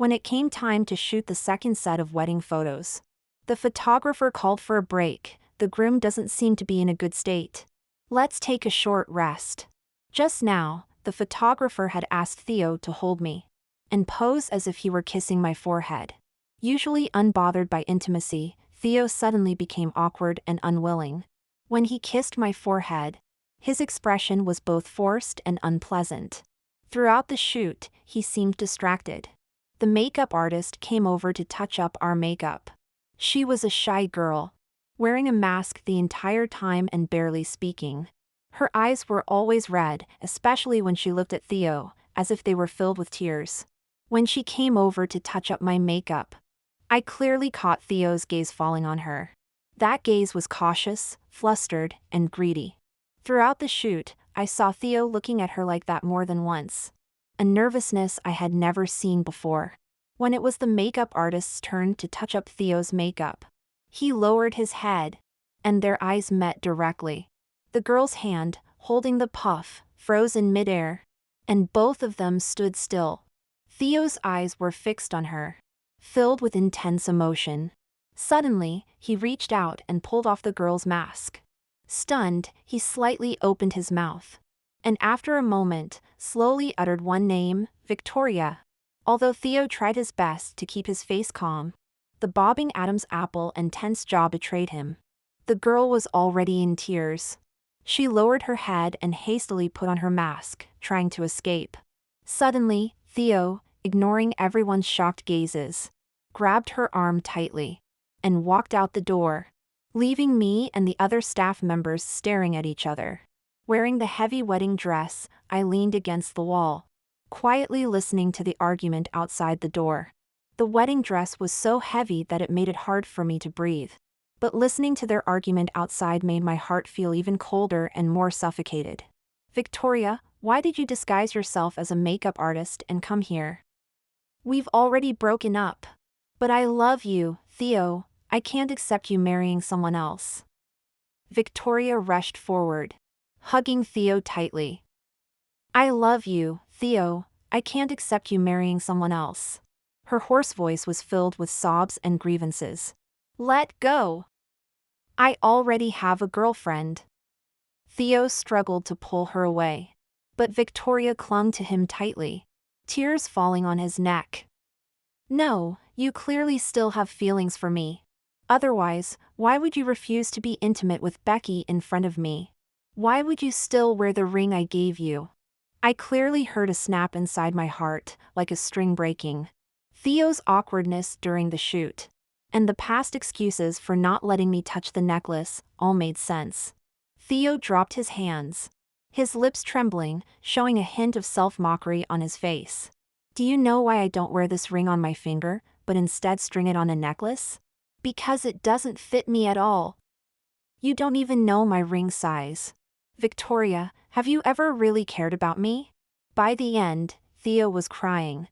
When it came time to shoot the second set of wedding photos, the photographer called for a break. The groom doesn't seem to be in a good state. Let's take a short rest. Just now, the photographer had asked Theo to hold me and pose as if he were kissing my forehead. Usually unbothered by intimacy, Theo suddenly became awkward and unwilling. When he kissed my forehead, his expression was both forced and unpleasant. Throughout the shoot, he seemed distracted. The makeup artist came over to touch up our makeup. She was a shy girl, wearing a mask the entire time and barely speaking. Her eyes were always red, especially when she looked at Theo, as if they were filled with tears. When she came over to touch up my makeup, I clearly caught Theo's gaze falling on her. That gaze was cautious, flustered, and greedy. Throughout the shoot, I saw Theo looking at her like that more than once. A nervousness I had never seen before. When it was the makeup artist's turn to touch up Theo's makeup, he lowered his head, and their eyes met directly. The girl's hand, holding the puff, froze in midair, and both of them stood still. Theo's eyes were fixed on her, filled with intense emotion. Suddenly, he reached out and pulled off the girl's mask. Stunned, he slightly opened his mouth, and after a moment, slowly uttered one name, Victoria. Although Theo tried his best to keep his face calm, the bobbing Adam's apple and tense jaw betrayed him. The girl was already in tears. She lowered her head and hastily put on her mask, trying to escape. Suddenly, Theo, ignoring everyone's shocked gazes, grabbed her arm tightly and walked out the door, leaving me and the other staff members staring at each other. Wearing the heavy wedding dress, I leaned against the wall, quietly listening to the argument outside the door. The wedding dress was so heavy that it made it hard for me to breathe. But listening to their argument outside made my heart feel even colder and more suffocated. Victoria, why did you disguise yourself as a makeup artist and come here? We've already broken up. But I love you, Theo. I can't accept you marrying someone else. Victoria rushed forward, hugging Theo tightly. I love you, Theo. I can't accept you marrying someone else. Her hoarse voice was filled with sobs and grievances. Let go. I already have a girlfriend. Theo struggled to pull her away, but Victoria clung to him tightly, tears falling on his neck. No, you clearly still have feelings for me. Otherwise, why would you refuse to be intimate with Becky in front of me? Why would you still wear the ring I gave you? I clearly heard a snap inside my heart, like a string breaking. Theo's awkwardness during the shoot, and the past excuses for not letting me touch the necklace, all made sense. Theo dropped his hands, his lips trembling, showing a hint of self-mockery on his face. Do you know why I don't wear this ring on my finger, but instead string it on a necklace? Because it doesn't fit me at all. You don't even know my ring size. Victoria, have you ever really cared about me? By the end, Theo was crying.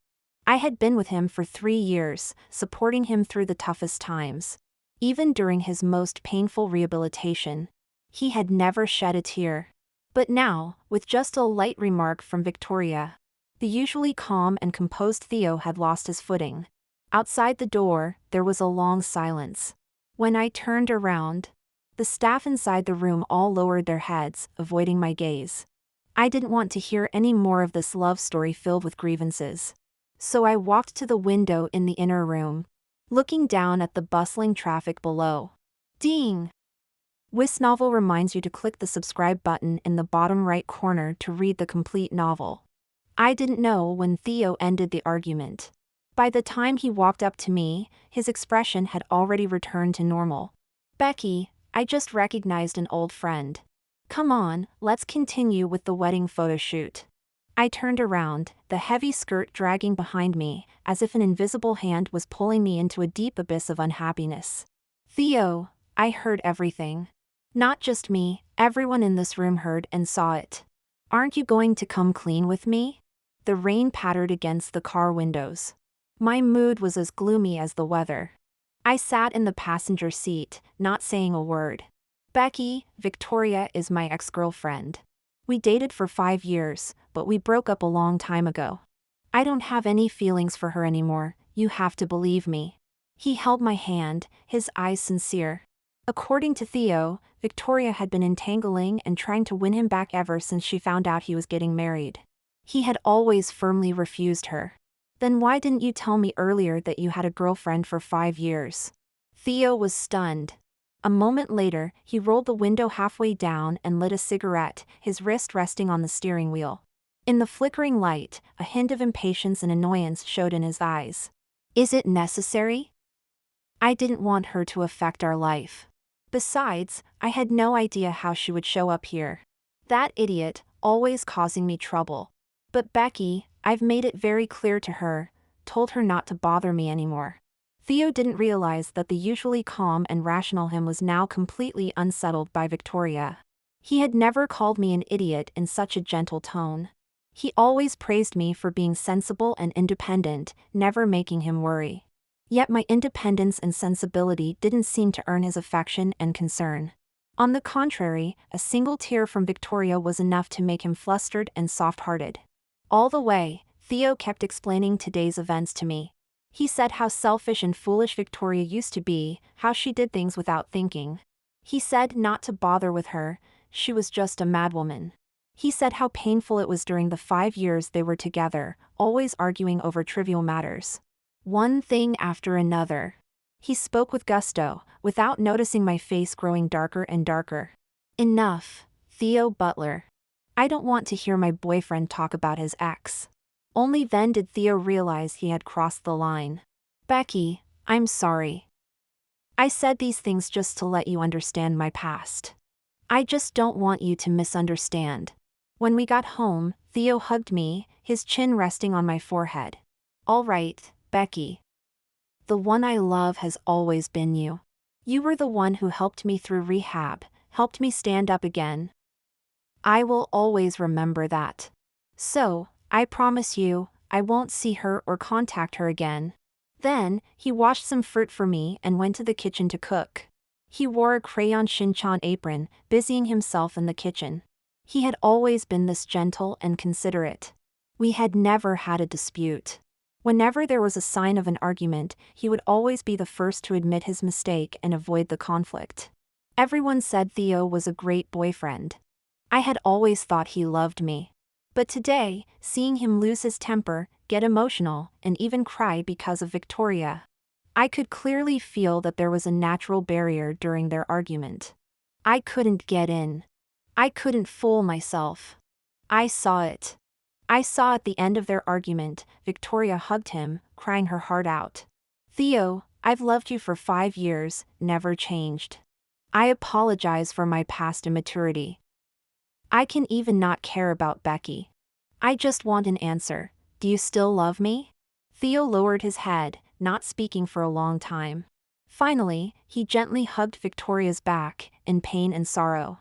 I had been with him for 3 years, supporting him through the toughest times. Even during his most painful rehabilitation, he had never shed a tear. But now, with just a light remark from Victoria, the usually calm and composed Theo had lost his footing. Outside the door, there was a long silence. When I turned around, the staff inside the room all lowered their heads, avoiding my gaze. I didn't want to hear any more of this love story filled with grievances. So I walked to the window in the inner room, looking down at the bustling traffic below. Ding! This novel reminds you to click the subscribe button in the bottom right corner to read the complete novel. I didn't know when Theo ended the argument. By the time he walked up to me, his expression had already returned to normal. Becky, I just recognized an old friend. Come on, let's continue with the wedding photo shoot. I turned around, the heavy skirt dragging behind me, as if an invisible hand was pulling me into a deep abyss of unhappiness. Theo, I heard everything. Not just me, everyone in this room heard and saw it. Aren't you going to come clean with me? The rain pattered against the car windows. My mood was as gloomy as the weather. I sat in the passenger seat, not saying a word. Becky, Victoria is my ex-girlfriend. We dated for 5 years, but we broke up a long time ago. I don't have any feelings for her anymore, You have to believe me. He held my hand, his eyes sincere. According to Theo, Victoria had been entangling and trying to win him back ever since she found out he was getting married. He had always firmly refused her. Then why didn't you tell me earlier that you had a girlfriend for 5 years? Theo was stunned. A moment later, he rolled the window halfway down and lit a cigarette, his wrist resting on the steering wheel. In the flickering light, a hint of impatience and annoyance showed in his eyes. Is it necessary? I didn't want her to affect our life. Besides, I had no idea how she would show up here. That idiot, always causing me trouble. But Becky, I've made it very clear to her, told her not to bother me anymore. Theo didn't realize that the usually calm and rational him was now completely unsettled by Victoria. He had never called me an idiot in such a gentle tone. He always praised me for being sensible and independent, never making him worry. Yet my independence and sensibility didn't seem to earn his affection and concern. On the contrary, a single tear from Victoria was enough to make him flustered and soft-hearted. All the way, Theo kept explaining today's events to me. He said how selfish and foolish Victoria used to be, how she did things without thinking. He said not to bother with her, she was just a madwoman. He said how painful it was during the 5 years they were together, always arguing over trivial matters. One thing after another. He spoke with gusto, without noticing my face growing darker and darker. Enough, Theo Butler. I don't want to hear my boyfriend talk about his ex. Only then did Theo realize he had crossed the line. Becky, I'm sorry. I said these things just to let you understand my past. I just don't want you to misunderstand. When we got home, Theo hugged me, his chin resting on my forehead. All right, Becky. The one I love has always been you. You were the one who helped me through rehab, helped me stand up again. I will always remember that. So, I promise you, I won't see her or contact her again. Then, he washed some fruit for me and went to the kitchen to cook. He wore a crayon Shinchan apron, busying himself in the kitchen. He had always been this gentle and considerate. We had never had a dispute. Whenever there was a sign of an argument, he would always be the first to admit his mistake and avoid the conflict. Everyone said Theo was a great boyfriend. I had always thought he loved me. But today, seeing him lose his temper, get emotional, and even cry because of Victoria, I could clearly feel that there was a natural barrier during their argument. I couldn't get in. I couldn't fool myself. I saw it. I saw at the end of their argument, Victoria hugged him, crying her heart out. Theo, I've loved you for 5 years, never changed. I apologize for my past immaturity. I can even not care about Becky. I just want an answer. Do you still love me? Theo lowered his head, not speaking for a long time. Finally, he gently hugged Victoria's back, in pain and sorrow.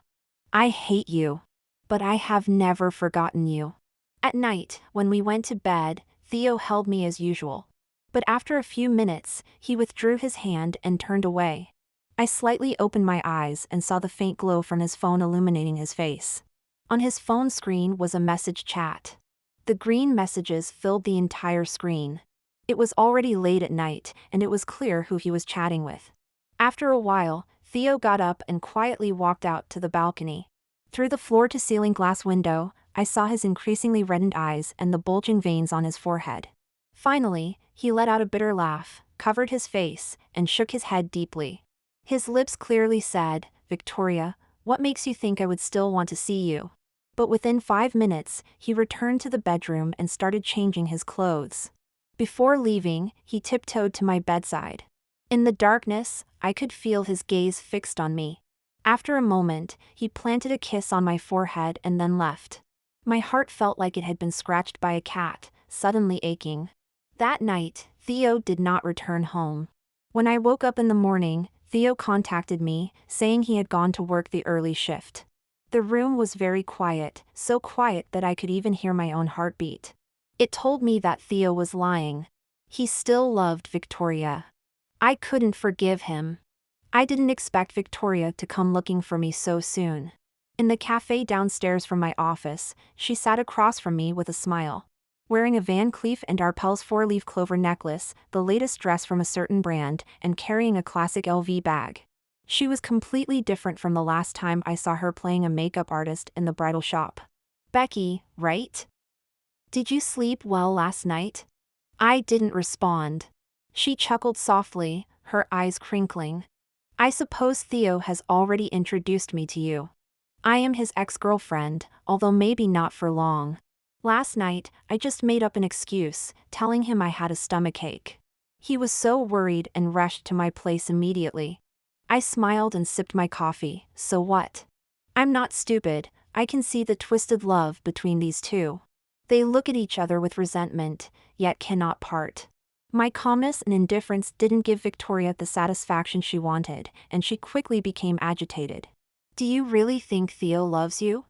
I hate you. But I have never forgotten you. At night, when we went to bed, Theo held me as usual. But after a few minutes, he withdrew his hand and turned away. I slightly opened my eyes and saw the faint glow from his phone illuminating his face. On his phone screen was a message chat. The green messages filled the entire screen. It was already late at night, and it was clear who he was chatting with. After a while, Theo got up and quietly walked out to the balcony. Through the floor-to-ceiling glass window, I saw his increasingly reddened eyes and the bulging veins on his forehead. Finally, he let out a bitter laugh, covered his face, and shook his head deeply. His lips clearly said, Victoria, what makes you think I would still want to see you? But within 5 minutes, he returned to the bedroom and started changing his clothes. Before leaving, he tiptoed to my bedside. In the darkness, I could feel his gaze fixed on me. After a moment, he planted a kiss on my forehead and then left. My heart felt like it had been scratched by a cat, suddenly aching. That night, Theo did not return home. When I woke up in the morning, Theo contacted me, saying he had gone to work the early shift. The room was very quiet, so quiet that I could even hear my own heartbeat. It told me that Theo was lying. He still loved Victoria. I couldn't forgive him. I didn't expect Victoria to come looking for me so soon. In the cafe downstairs from my office, she sat across from me with a smile. wearing a Van Cleef and Arpels 4-leaf clover necklace, the latest dress from a certain brand, and carrying a classic LV bag. She was completely different from the last time I saw her playing a makeup artist in the bridal shop. Becky, right? Did you sleep well last night? I didn't respond. She chuckled softly, her eyes crinkling. I suppose Theo has already introduced me to you. I am his ex-girlfriend, although maybe not for long. Last night, I just made up an excuse, telling him I had a stomachache. He was so worried and rushed to my place immediately. I smiled and sipped my coffee, so what? I'm not stupid, I can see the twisted love between these two. They look at each other with resentment, yet cannot part. My calmness and indifference didn't give Victoria the satisfaction she wanted, and she quickly became agitated. Do you really think Theo loves you?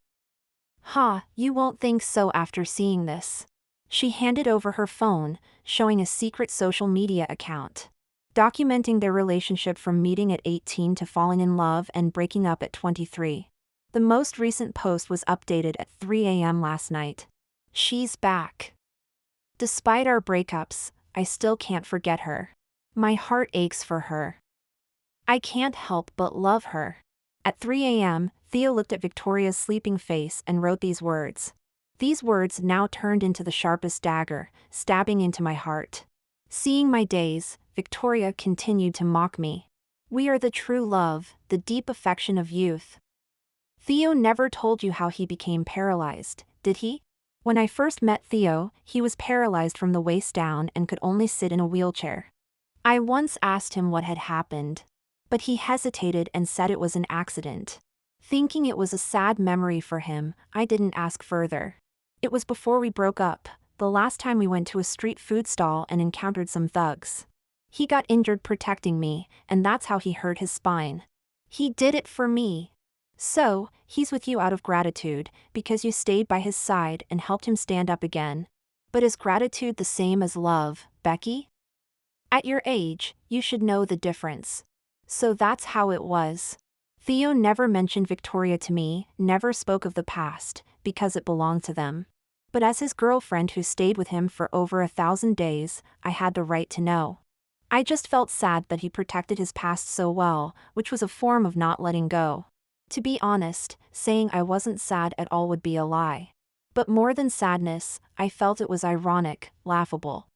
Ha, you won't think so after seeing this. She handed over her phone, showing a secret social media account, documenting their relationship from meeting at 18 to falling in love and breaking up at 23. The most recent post was updated at 3 a.m. last night. She's back. Despite our breakups, I still can't forget her. My heart aches for her. I can't help but love her. At 3 a.m., Theo looked at Victoria's sleeping face and wrote these words. These words now turned into the sharpest dagger, stabbing into my heart. Seeing my days, Victoria continued to mock me. We are the true love, the deep affection of youth. Theo never told you how he became paralyzed, did he? When I first met Theo, he was paralyzed from the waist down and could only sit in a wheelchair. I once asked him what had happened, but he hesitated and said it was an accident. Thinking it was a sad memory for him, I didn't ask further. It was before we broke up, the last time we went to a street food stall and encountered some thugs. He got injured protecting me, and that's how he hurt his spine. He did it for me. So, he's with you out of gratitude, because you stayed by his side and helped him stand up again. But is gratitude the same as love, Becky? At your age, you should know the difference. So that's how it was. Theo never mentioned Victoria to me, never spoke of the past, because it belonged to them. But as his girlfriend who stayed with him for over 1,000 days, I had the right to know. I just felt sad that he protected his past so well, which was a form of not letting go. To be honest, saying I wasn't sad at all would be a lie. But more than sadness, I felt it was ironic, laughable.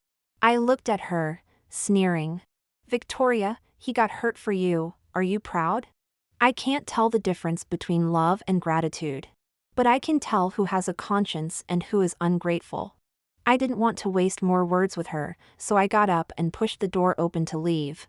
I looked at her, sneering. Victoria, he got hurt for you, are you proud? I can't tell the difference between love and gratitude. But I can tell who has a conscience and who is ungrateful. I didn't want to waste more words with her, so I got up and pushed the door open to leave.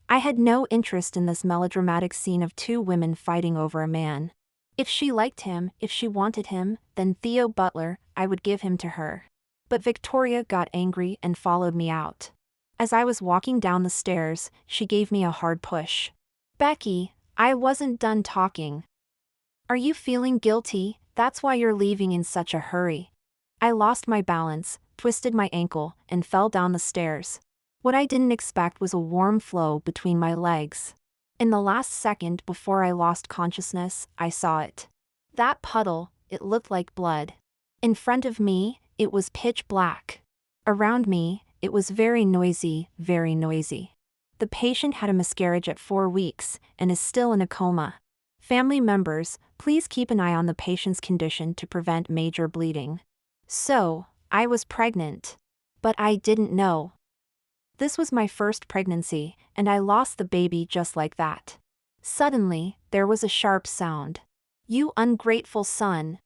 I had no interest in this melodramatic scene of two women fighting over a man. If she liked him, if she wanted him, then Theo Butler, I would give him to her. But Victoria got angry and followed me out. As I was walking down the stairs, she gave me a hard push. Becky, I wasn't done talking. Are you feeling guilty? That's why you're leaving in such a hurry. I lost my balance, twisted my ankle, and fell down the stairs. What I didn't expect was a warm flow between my legs. In the last second before I lost consciousness, I saw it. That puddle, it looked like blood. In front of me, it was pitch black. Around me, it was very noisy, very noisy. The patient had a miscarriage at 4 weeks, and is still in a coma. Family members, please keep an eye on the patient's condition to prevent major bleeding. So, I was pregnant. But I didn't know. This was my first pregnancy, and I lost the baby just like that. Suddenly, there was a sharp sound. You ungrateful son.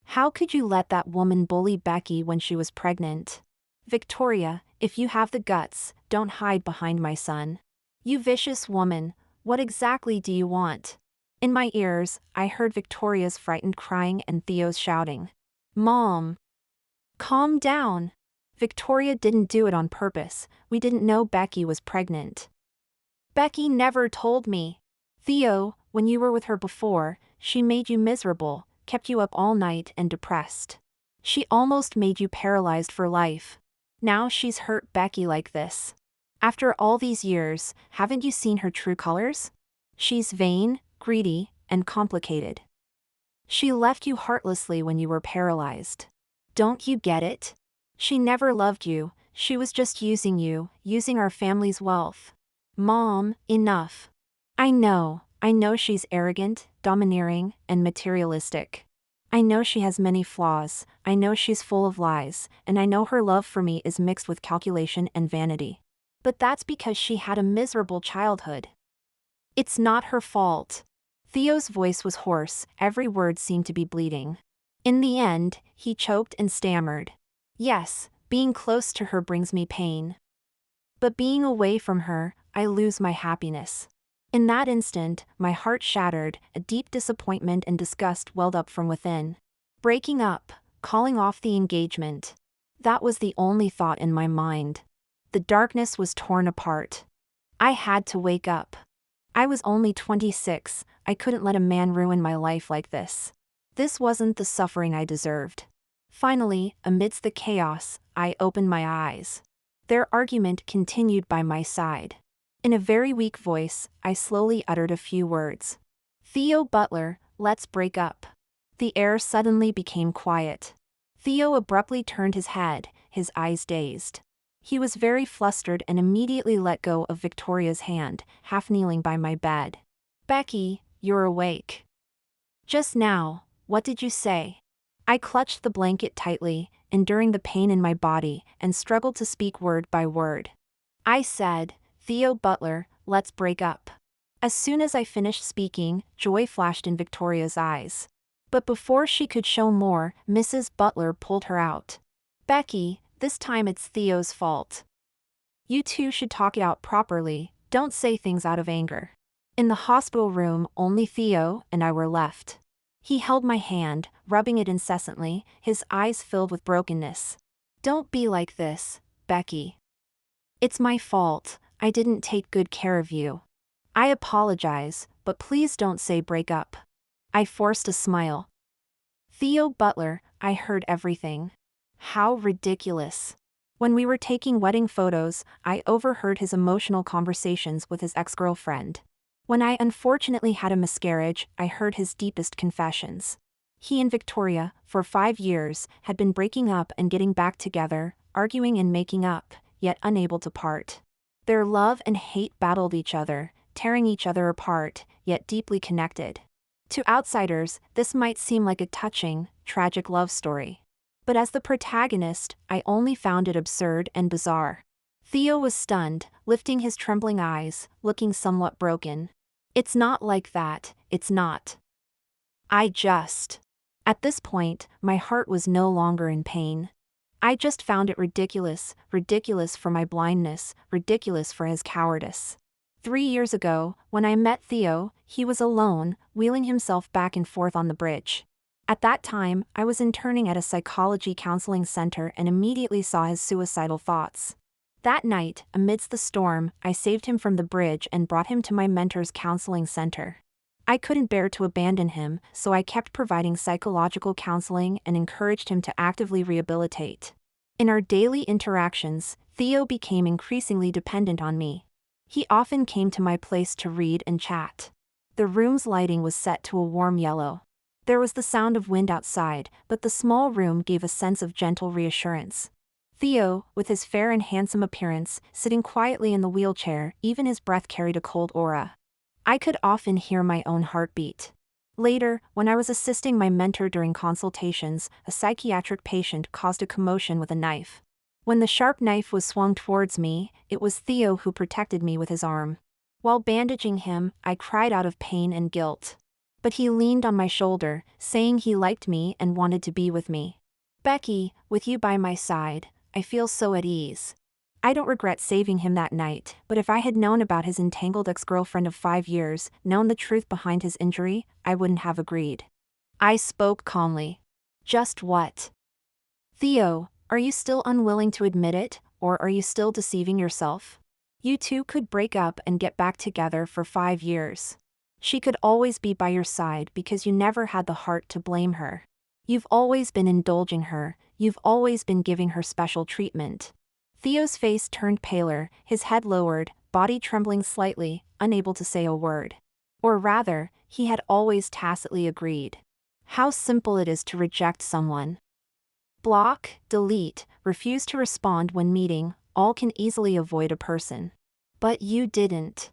How could you let that woman bully Becky when she was pregnant? Victoria, if you have the guts, don't hide behind my son. You vicious woman, what exactly do you want? In my ears, I heard Victoria's frightened crying and Theo's shouting. Mom! Calm down. Victoria didn't do it on purpose, we didn't know Becky was pregnant. Becky never told me. Theo, when you were with her before, she made you miserable, kept you up all night and depressed. She almost made you paralyzed for life. Now she's hurt Becky like this. After all these years, haven't you seen her true colors? She's vain, greedy, and complicated. She left you heartlessly when you were paralyzed. Don't you get it? She never loved you, she was just using you, using our family's wealth. Mom, enough. I know she's arrogant, domineering, and materialistic. I know she has many flaws, I know she's full of lies, and I know her love for me is mixed with calculation and vanity. But that's because she had a miserable childhood. It's not her fault. Theo's voice was hoarse, every word seemed to be bleeding. In the end, he choked and stammered. Yes, being close to her brings me pain. But being away from her, I lose my happiness. In that instant, my heart shattered, a deep disappointment and disgust welled up from within. Breaking up, calling off the engagement. That was the only thought in my mind. The darkness was torn apart. I had to wake up. I was only 26, I couldn't let a man ruin my life like this. This wasn't the suffering I deserved. Finally, amidst the chaos, I opened my eyes. Their argument continued by my side. In a very weak voice, I slowly uttered a few words. Theo Butler, let's break up. The air suddenly became quiet. Theo abruptly turned his head, his eyes dazed. He was very flustered and immediately let go of Victoria's hand, half kneeling by my bed. Becky, you're awake. Just now, what did you say? I clutched the blanket tightly, enduring the pain in my body, and struggled to speak word by word. I said, Theo Butler, let's break up. As soon as I finished speaking, joy flashed in Victoria's eyes. But before she could show more, Mrs. Butler pulled her out. Becky, this time it's Theo's fault. You two should talk it out properly, don't say things out of anger. In the hospital room, only Theo and I were left. He held my hand, rubbing it incessantly, his eyes filled with brokenness. Don't be like this, Becky. It's my fault, I didn't take good care of you. I apologize, but please don't say break up. I forced a smile. Theo Butler, I heard everything. How ridiculous. When we were taking wedding photos, I overheard his emotional conversations with his ex-girlfriend. When I unfortunately had a miscarriage, I heard his deepest confessions. He and Victoria, for 5 years, had been breaking up and getting back together, arguing and making up, yet unable to part. Their love and hate battled each other, tearing each other apart, yet deeply connected. To outsiders, this might seem like a touching, tragic love story. But as the protagonist, I only found it absurd and bizarre. Theo was stunned, lifting his trembling eyes, looking somewhat broken. It's not like that, it's not. At this point, my heart was no longer in pain. I just found it ridiculous, ridiculous for my blindness, ridiculous for his cowardice. 3 years ago, when I met Theo, he was alone, wheeling himself back and forth on the bridge. At that time, I was interning at a psychology counseling center and immediately saw his suicidal thoughts. That night, amidst the storm, I saved him from the bridge and brought him to my mentor's counseling center. I couldn't bear to abandon him, so I kept providing psychological counseling and encouraged him to actively rehabilitate. In our daily interactions, Theo became increasingly dependent on me. He often came to my place to read and chat. The room's lighting was set to a warm yellow. There was the sound of wind outside, but the small room gave a sense of gentle reassurance. Theo, with his fair and handsome appearance, sitting quietly in the wheelchair, even his breath carried a cold aura. I could often hear my own heartbeat. Later, when I was assisting my mentor during consultations, a psychiatric patient caused a commotion with a knife. When the sharp knife was swung towards me, it was Theo who protected me with his arm. While bandaging him, I cried out of pain and guilt. But he leaned on my shoulder, saying he liked me and wanted to be with me. Becky, with you by my side, I feel so at ease. I don't regret saving him that night, but if I had known about his entangled ex-girlfriend of 5 years, known the truth behind his injury, I wouldn't have agreed. I spoke calmly. Just what? Theo, are you still unwilling to admit it, or are you still deceiving yourself? You two could break up and get back together for 5 years. She could always be by your side because you never had the heart to blame her. You've always been indulging her, you've always been giving her special treatment. Theo's face turned paler, his head lowered, body trembling slightly, unable to say a word. Or rather, he had always tacitly agreed. How simple it is to reject someone. Block, delete, refuse to respond when meeting, all can easily avoid a person. But you didn't.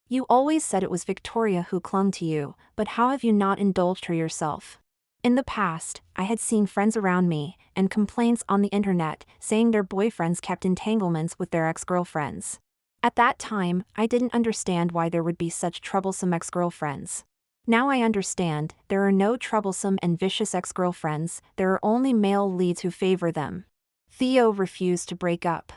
You always said it was Victoria who clung to you, but how have you not indulged her yourself? In the past, I had seen friends around me, and complaints on the internet, saying their boyfriends kept entanglements with their ex-girlfriends. At that time, I didn't understand why there would be such troublesome ex-girlfriends. Now I understand, there are no troublesome and vicious ex-girlfriends, there are only male leads who favor them. Theo refused to break up.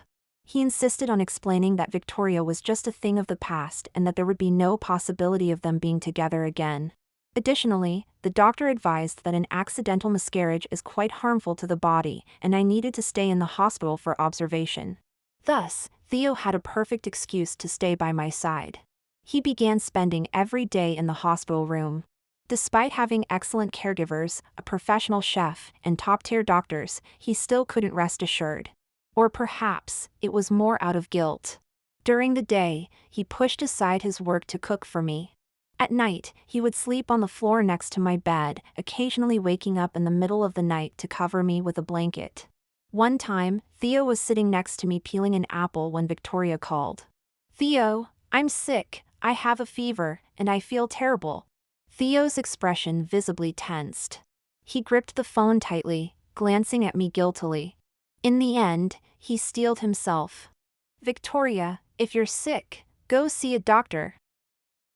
He insisted on explaining that Victoria was just a thing of the past and that there would be no possibility of them being together again. Additionally, the doctor advised that an accidental miscarriage is quite harmful to the body, and I needed to stay in the hospital for observation. Thus, Theo had a perfect excuse to stay by my side. He began spending every day in the hospital room. Despite having excellent caregivers, a professional chef, and top-tier doctors, he still couldn't rest assured. Or perhaps, it was more out of guilt. During the day, he pushed aside his work to cook for me. At night, he would sleep on the floor next to my bed, occasionally waking up in the middle of the night to cover me with a blanket. One time, Theo was sitting next to me peeling an apple when Victoria called. "Theo, I'm sick, I have a fever, and I feel terrible." Theo's expression visibly tensed. He gripped the phone tightly, glancing at me guiltily. In the end, he steeled himself. "Victoria, if you're sick, go see a doctor.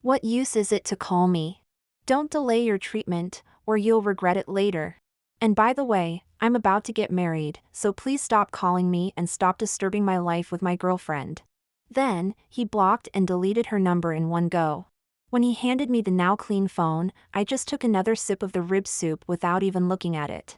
What use is it to call me? Don't delay your treatment, or you'll regret it later. And by the way, I'm about to get married, so please stop calling me and stop disturbing my life with my girlfriend." Then, he blocked and deleted her number in one go. When he handed me the now clean phone, I just took another sip of the rib soup without even looking at it.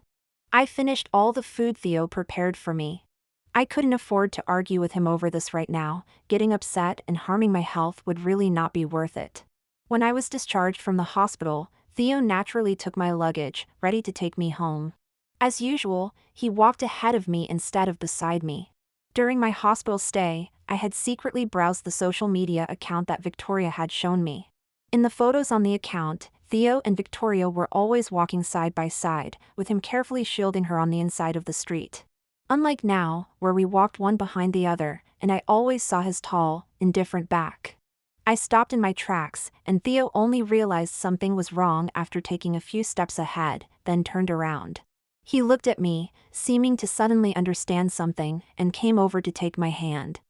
I finished all the food Theo prepared for me. I couldn't afford to argue with him over this right now. Getting upset and harming my health would really not be worth it. When I was discharged from the hospital, Theo naturally took my luggage, ready to take me home. As usual, he walked ahead of me instead of beside me. During my hospital stay, I had secretly browsed the social media account that Victoria had shown me. In the photos on the account, Theo and Victoria were always walking side by side, with him carefully shielding her on the inside of the street. Unlike now, where we walked one behind the other, and I always saw his tall, indifferent back. I stopped in my tracks, and Theo only realized something was wrong after taking a few steps ahead, then turned around. He looked at me, seeming to suddenly understand something, and came over to take my hand.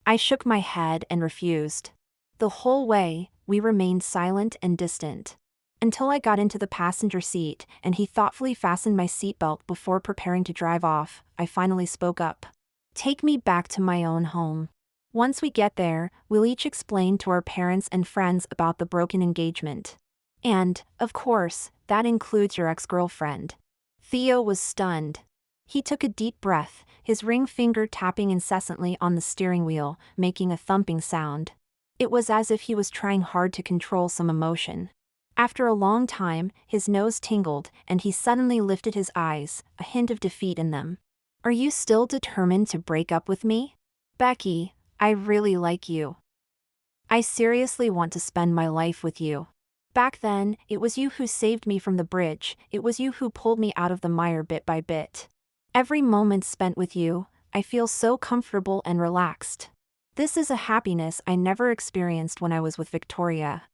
I shook my head and refused. The whole way, we remained silent and distant. Until I got into the passenger seat, and he thoughtfully fastened my seatbelt before preparing to drive off, I finally spoke up. "Take me back to my own home. Once we get there, we'll each explain to our parents and friends about the broken engagement. And, of course, that includes your ex-girlfriend." Theo was stunned. He took a deep breath, his ring finger tapping incessantly on the steering wheel, making a thumping sound. It was as if he was trying hard to control some emotion. After a long time, his nose tingled, and he suddenly lifted his eyes, a hint of defeat in them. "Are you still determined to break up with me? Becky, I really like you. I seriously want to spend my life with you. Back then, it was you who saved me from the bridge, it was you who pulled me out of the mire bit by bit. Every moment spent with you, I feel so comfortable and relaxed. This is a happiness I never experienced when I was with Victoria.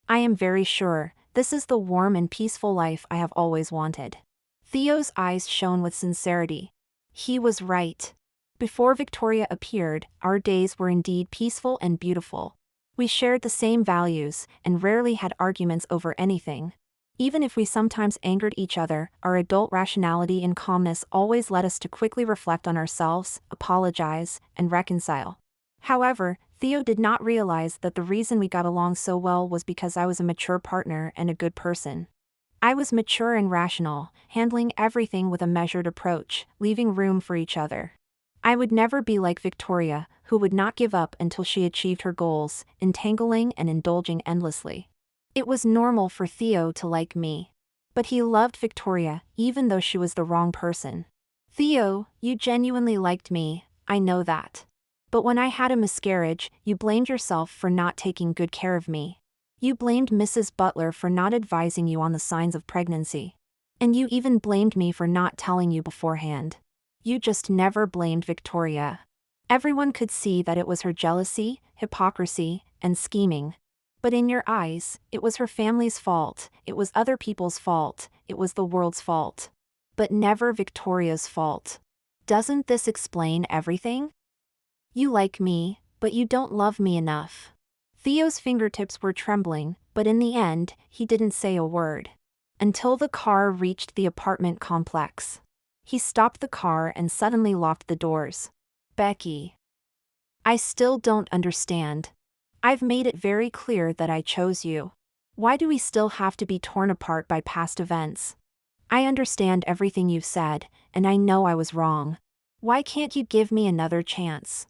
I am very sure, this is the warm and peaceful life I have always wanted." Theo's eyes shone with sincerity. He was right. Before Victoria appeared, our days were indeed peaceful and beautiful. We shared the same values, and rarely had arguments over anything. Even if we sometimes angered each other, our adult rationality and calmness always led us to quickly reflect on ourselves, apologize, and reconcile. However, Theo did not realize that the reason we got along so well was because I was a mature partner and a good person. I was mature and rational, handling everything with a measured approach, leaving room for each other. I would never be like Victoria, who would not give up until she achieved her goals, entangling and indulging endlessly. It was normal for Theo to like me. But he loved Victoria, even though she was the wrong person. "Theo, you genuinely liked me, I know that. But when I had a miscarriage, you blamed yourself for not taking good care of me. You blamed Mrs. Butler for not advising you on the signs of pregnancy. And you even blamed me for not telling you beforehand. You just never blamed Victoria. Everyone could see that it was her jealousy, hypocrisy, and scheming. But in your eyes, it was her family's fault, it was other people's fault, it was the world's fault. But never Victoria's fault. Doesn't this explain everything? You like me, but you don't love me enough. Theo's fingertips were trembling, but in the end, he didn't say a word. Until the car reached the apartment complex. He stopped the car and suddenly locked the doors. Becky. I still don't understand. I've made it very clear that I chose you. Why do we still have to be torn apart by past events? I understand everything you've said, and I know I was wrong. Why can't you give me another chance?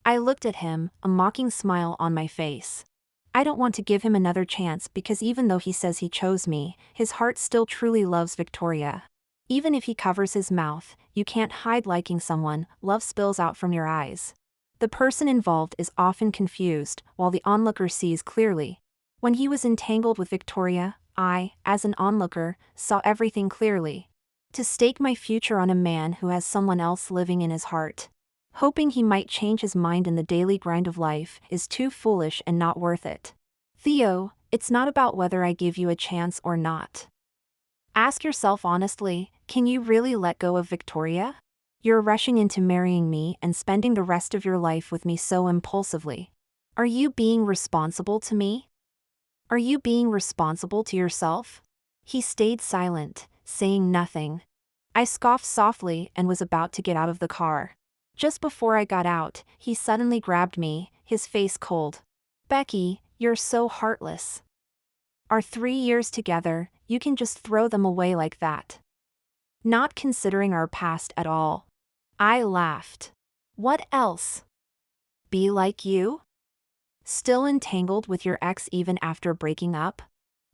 I looked at him, a mocking smile on my face. I don't want to give him another chance because even though he says he chose me, his heart still truly loves Victoria. Even if he covers his mouth, you can't hide liking someone, love spills out from your eyes. The person involved is often confused, while the onlooker sees clearly. When he was entangled with Victoria, I, as an onlooker, saw everything clearly. To stake my future on a man who has someone else living in his heart, hoping he might change his mind in the daily grind of life, is too foolish and not worth it. Theo, it's not about whether I give you a chance or not. Ask yourself honestly, can you really let go of Victoria? You're rushing into marrying me and spending the rest of your life with me so impulsively. Are you being responsible to me? Are you being responsible to yourself? He stayed silent, saying nothing. I scoffed softly and was about to get out of the car. Just before I got out, he suddenly grabbed me, his face cold. Becky, you're so heartless. Our 3 years together, you can just throw them away like that. Not considering our past at all. I laughed. What else? Be like you? Still entangled with your ex even after breaking up?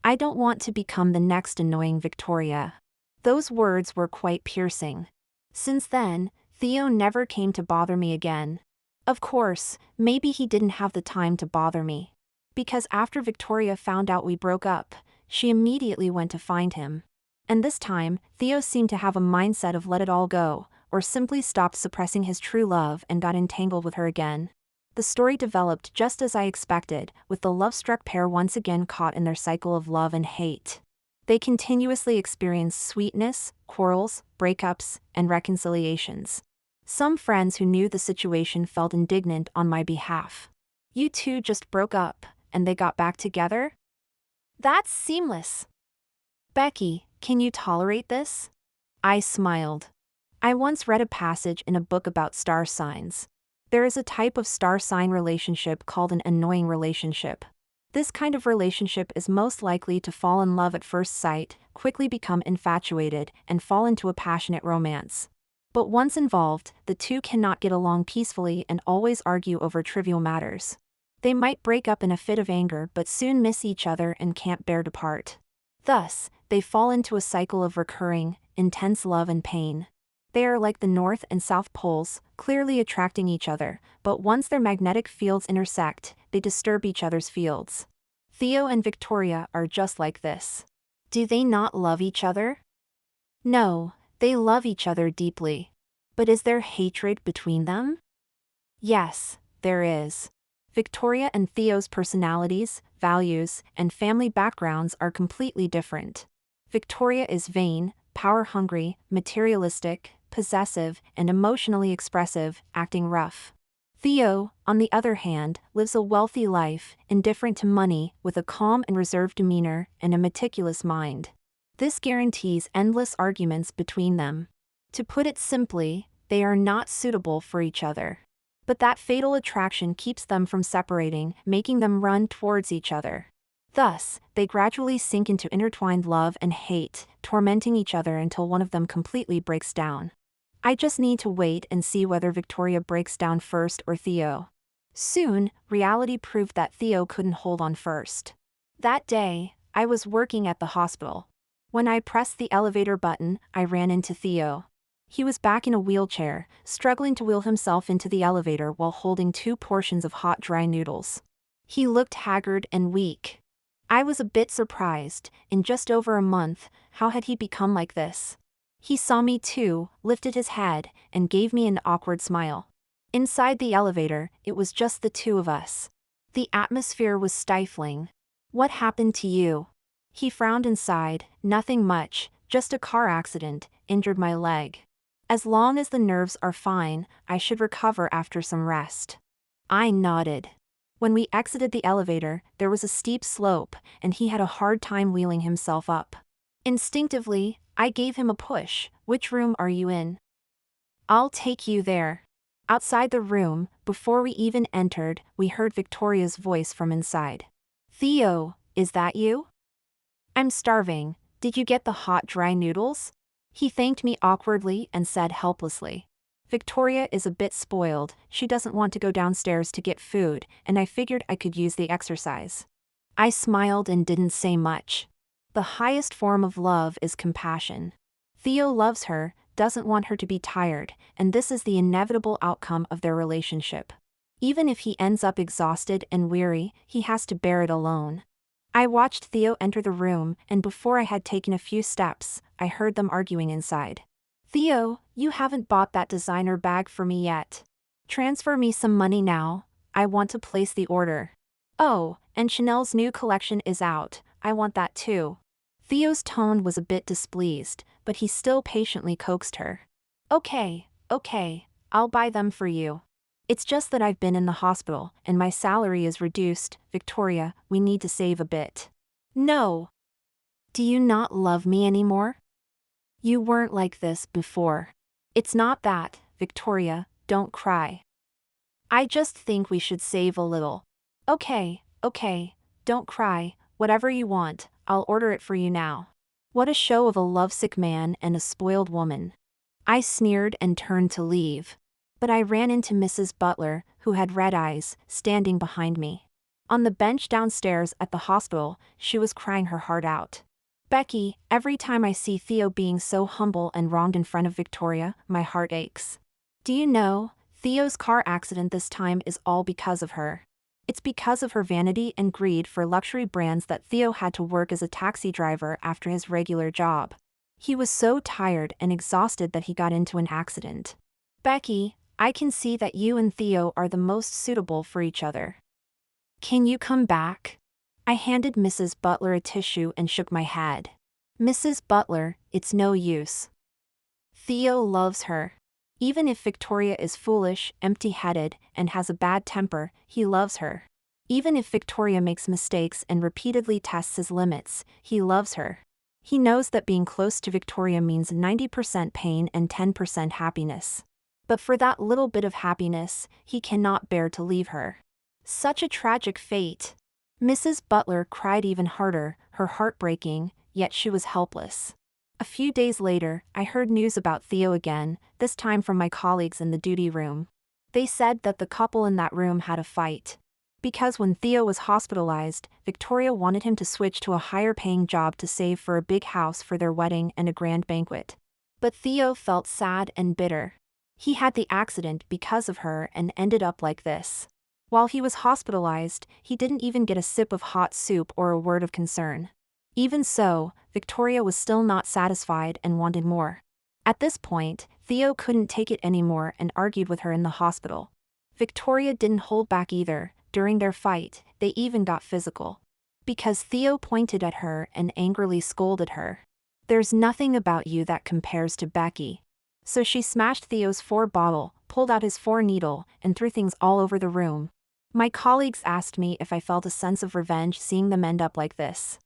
I don't want to become the next annoying Victoria. Those words were quite piercing. Since then, Theo never came to bother me again. Of course, maybe he didn't have the time to bother me. Because after Victoria found out we broke up, she immediately went to find him. And this time, Theo seemed to have a mindset of let it all go, or simply stopped suppressing his true love and got entangled with her again. The story developed just as I expected, with the love-struck pair once again caught in their cycle of love and hate. They continuously experienced sweetness, quarrels, breakups, and reconciliations. Some friends who knew the situation felt indignant on my behalf. You two just broke up, and they got back together? That's seamless. Becky, can you tolerate this? I smiled. I once read a passage in a book about star signs. There is a type of star sign relationship called an annoying relationship. This kind of relationship is most likely to fall in love at first sight, quickly become infatuated, and fall into a passionate romance. But once involved, the two cannot get along peacefully and always argue over trivial matters. They might break up in a fit of anger but soon miss each other and can't bear to part. Thus, they fall into a cycle of recurring, intense love and pain. They are like the North and South poles, clearly attracting each other, but once their magnetic fields intersect, they disturb each other's fields. Theo and Victoria are just like this. Do they not love each other? No, they love each other deeply. But is there hatred between them? Yes, there is. Victoria and Theo's personalities, values, and family backgrounds are completely different. Victoria is vain, power-hungry, materialistic, possessive, and emotionally expressive, acting rough. Theo, on the other hand, lives a wealthy life, indifferent to money, with a calm and reserved demeanor and a meticulous mind. This guarantees endless arguments between them. To put it simply, they are not suitable for each other. But that fatal attraction keeps them from separating, making them run towards each other. Thus, they gradually sink into intertwined love and hate, tormenting each other until one of them completely breaks down. I just need to wait and see whether Victoria breaks down first or Theo. Soon, reality proved that Theo couldn't hold on first. That day, I was working at the hospital. When I pressed the elevator button, I ran into Theo. He was back in a wheelchair, struggling to wheel himself into the elevator while holding 2 portions of hot dry noodles. He looked haggard and weak. I was a bit surprised. In just over a month, how had he become like this? He saw me too, lifted his head, and gave me an awkward smile. Inside the elevator, it was just the two of us. The atmosphere was stifling. "What happened to you?" He frowned and sighed. "Nothing much, just a car accident, injured my leg. As long as the nerves are fine, I should recover after some rest." I nodded. When we exited the elevator, there was a steep slope, and he had a hard time wheeling himself up. Instinctively, I gave him a push. "Which room are you in?" "I'll take you there." Outside the room, before we even entered, we heard Victoria's voice from inside. "Theo, is that you?" "I'm starving. Did you get the hot dry noodles?" He thanked me awkwardly and said helplessly. "Victoria is a bit spoiled, she doesn't want to go downstairs to get food, and I figured I could use the exercise." I smiled and didn't say much. The highest form of love is compassion. Theo loves her, doesn't want her to be tired, and this is the inevitable outcome of their relationship. Even if he ends up exhausted and weary, he has to bear it alone. I watched Theo enter the room, and before I had taken a few steps, I heard them arguing inside. "Theo, you haven't bought that designer bag for me yet. Transfer me some money now, I want to place the order. Oh, and Chanel's new collection is out, I want that too." Theo's tone was a bit displeased, but he still patiently coaxed her. Okay, I'll buy them for you. It's just that I've been in the hospital, and my salary is reduced. Victoria, we need to save a bit." "No. Do you not love me anymore? You weren't like this before." "It's not that, Victoria, don't cry. I just think we should save a little." Okay, don't cry, whatever you want, I'll order it for you now." What a show of a lovesick man and a spoiled woman. I sneered and turned to leave. But I ran into Mrs. Butler, who had red eyes, standing behind me. On the bench downstairs at the hospital, she was crying her heart out. "Becky, every time I see Theo being so humble and wronged in front of Victoria, my heart aches. Do you know, Theo's car accident this time is all because of her. It's because of her vanity and greed for luxury brands that Theo had to work as a taxi driver after his regular job. He was so tired and exhausted that he got into an accident. Becky, I can see that you and Theo are the most suitable for each other. Can you come back?" I handed Mrs. Butler a tissue and shook my head. "Mrs. Butler, it's no use. Theo loves her. Even if Victoria is foolish, empty-headed, and has a bad temper, he loves her. Even if Victoria makes mistakes and repeatedly tests his limits, he loves her. He knows that being close to Victoria means 90% pain and 10% happiness. But for that little bit of happiness, he cannot bear to leave her. Such a tragic fate." Mrs. Butler cried even harder, her heart breaking, yet she was helpless. A few days later, I heard news about Theo again, this time from my colleagues in the duty room. They said that the couple in that room had a fight. Because when Theo was hospitalized, Victoria wanted him to switch to a higher-paying job to save for a big house for their wedding and a grand banquet. But Theo felt sad and bitter. He had the accident because of her and ended up like this. While he was hospitalized, he didn't even get a sip of hot soup or a word of concern. Even so, Victoria was still not satisfied and wanted more. At this point, Theo couldn't take it anymore and argued with her in the hospital. Victoria didn't hold back either. During their fight, they even got physical. Because Theo pointed at her and angrily scolded her. "There's nothing about you that compares to Becky." So she smashed Theo's 4-bottle, pulled out his 4-needle, and threw things all over the room. My colleagues asked me if I felt a sense of revenge seeing them end up like this.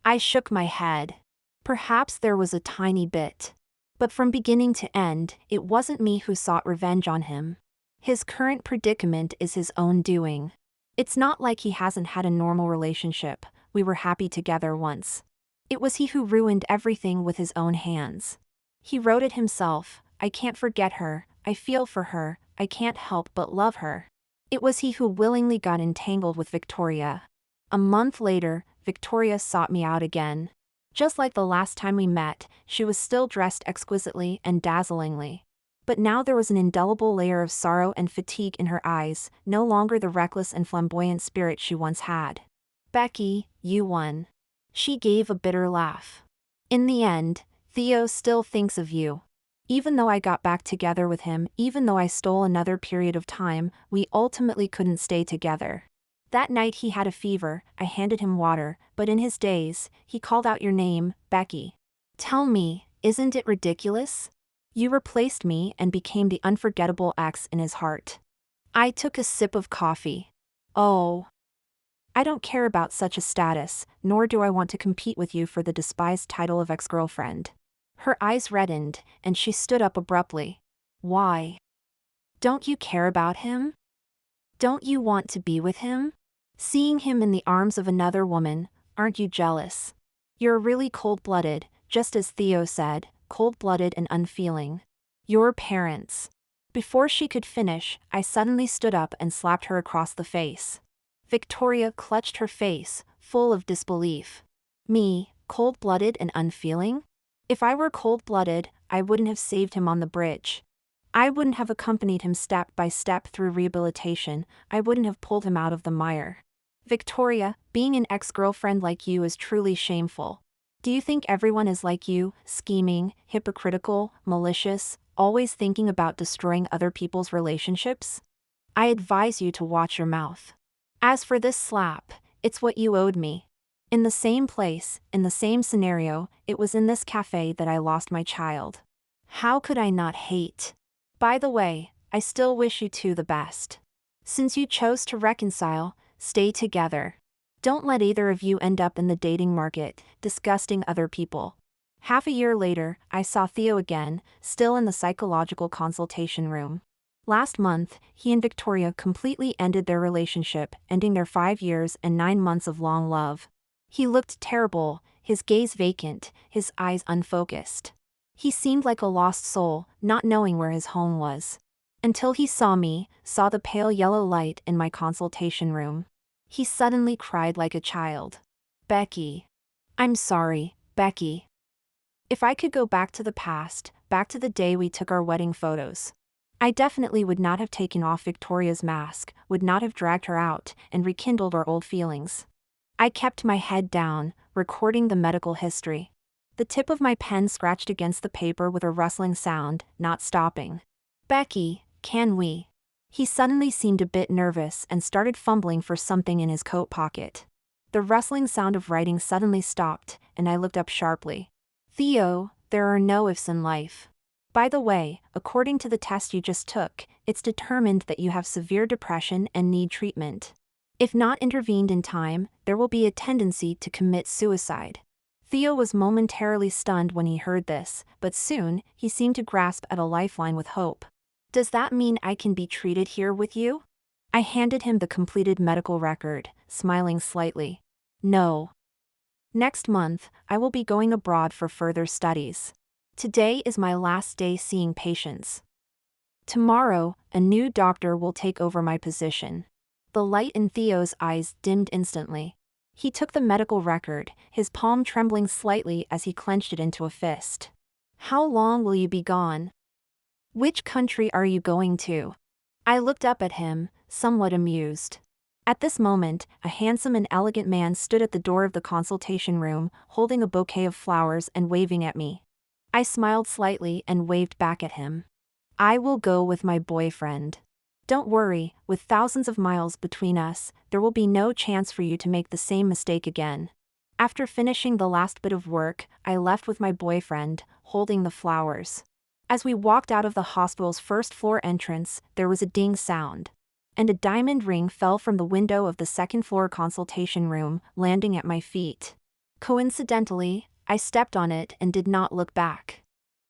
I shook my head. Perhaps there was a tiny bit. But from beginning to end, it wasn't me who sought revenge on him. His current predicament is his own doing. It's not like he hasn't had a normal relationship, we were happy together once. It was he who ruined everything with his own hands. He wrote it himself, "I can't forget her, I feel for her, I can't help but love her." It was he who willingly got entangled with Victoria. A month later, Victoria sought me out again. Just like the last time we met, she was still dressed exquisitely and dazzlingly. But now there was an indelible layer of sorrow and fatigue in her eyes, no longer the reckless and flamboyant spirit she once had. Becky, you won. She gave a bitter laugh. In the end, Theo still thinks of you. Even though I got back together with him, even though I stole another period of time, we ultimately couldn't stay together. That night he had a fever, I handed him water, but in his daze, he called out your name, Becky. Tell me, isn't it ridiculous? You replaced me and became the unforgettable ex in his heart. I took a sip of coffee. Oh. I don't care about such a status, nor do I want to compete with you for the despised title of ex-girlfriend. Her eyes reddened, and she stood up abruptly. Why? Don't you care about him? Don't you want to be with him? Seeing him in the arms of another woman, aren't you jealous? You're really cold-blooded, just as Theo said, cold-blooded and unfeeling. Your parents. Before she could finish, I suddenly stood up and slapped her across the face. Victoria clutched her face, full of disbelief. Me, cold-blooded and unfeeling? If I were cold-blooded, I wouldn't have saved him on the bridge. I wouldn't have accompanied him step by step through rehabilitation, I wouldn't have pulled him out of the mire. Victoria, being an ex-girlfriend like you is truly shameful. Do you think everyone is like you, scheming, hypocritical, malicious, always thinking about destroying other people's relationships? I advise you to watch your mouth. As for this slap, it's what you owed me. In the same place, in the same scenario, it was in this cafe that I lost my child. How could I not hate? By the way, I still wish you two the best. Since you chose to reconcile, stay together. Don't let either of you end up in the dating market, disgusting other people. Half a year later, I saw Theo again, still in the psychological consultation room. Last month, he and Victoria completely ended their relationship, ending their 5 years and 9 months of long love. He looked terrible, his gaze vacant, his eyes unfocused. He seemed like a lost soul, not knowing where his home was. Until he saw me, saw the pale yellow light in my consultation room. He suddenly cried like a child. Becky. I'm sorry, Becky. If I could go back to the past, back to the day we took our wedding photos, I definitely would not have taken off Victoria's mask, would not have dragged her out, and rekindled our old feelings. I kept my head down, recording the medical history. The tip of my pen scratched against the paper with a rustling sound, not stopping. Becky, can we? He suddenly seemed a bit nervous and started fumbling for something in his coat pocket. The rustling sound of writing suddenly stopped, and I looked up sharply. Theo, there are no ifs in life. By the way, according to the test you just took, it's determined that you have severe depression and need treatment. If not intervened in time, there will be a tendency to commit suicide. Theo was momentarily stunned when he heard this, but soon, he seemed to grasp at a lifeline with hope. Does that mean I can be treated here with you? I handed him the completed medical record, smiling slightly. No. Next month, I will be going abroad for further studies. Today is my last day seeing patients. Tomorrow, a new doctor will take over my position. The light in Theo's eyes dimmed instantly. He took the medical record, his palm trembling slightly as he clenched it into a fist. How long will you be gone? Which country are you going to? I looked up at him, somewhat amused. At this moment, a handsome and elegant man stood at the door of the consultation room, holding a bouquet of flowers and waving at me. I smiled slightly and waved back at him. I will go with my boyfriend. Don't worry, with thousands of miles between us, there will be no chance for you to make the same mistake again. After finishing the last bit of work, I left with my boyfriend, holding the flowers. As we walked out of the hospital's first-floor entrance, there was a ding sound. And a diamond ring fell from the window of the second-floor consultation room, landing at my feet. Coincidentally, I stepped on it and did not look back.